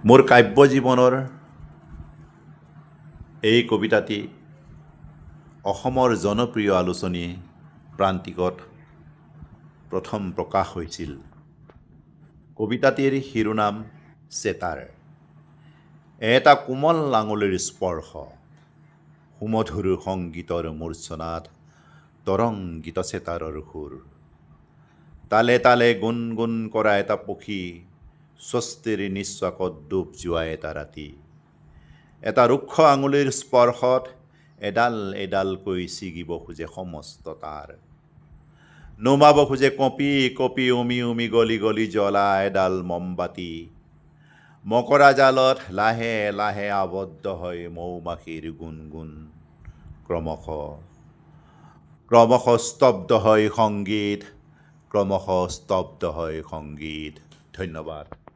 মোৰ কাব্য জীৱনৰ এই কবিতাটি অসমৰ জনপ্ৰিয় আলোচনী প্ৰান্তিকত প্ৰথম প্ৰকাশ হৈছিল। কবিতাটিৰ শিৰোনাম চেতাৰ। এটা কোমল আঙুলিৰ স্পৰ্শ, সুমধুৰ সংগীতৰ মূৰ্ছনাত তৰংগিত চেতাৰৰ সুৰ। তালে তালে গুণগুণ কৰা এটা পক্ষী, স্বস্তিৰ নিশ্বাসত ডুব যোৱা এটা ৰাতি। এটা ৰুক্ষ আঙুলিৰ স্পৰ্শত এডাল এডালকৈ ছিগিব খোজে সমস্ত তাৰ। নুমাব খোজে কঁপি কঁপি উমি উমি গলি গলি জ্বলা এডাল মমবাতি। মকৰা জালত লাহে লাহে আবদ্ধ হয় মৌমাখিৰ গুণগুণ। ক্ৰমশ স্তব্ধ হয় সংগীত, ক্ৰমশ স্তব্ধ হয় সংগীত। ধন্যবাদ।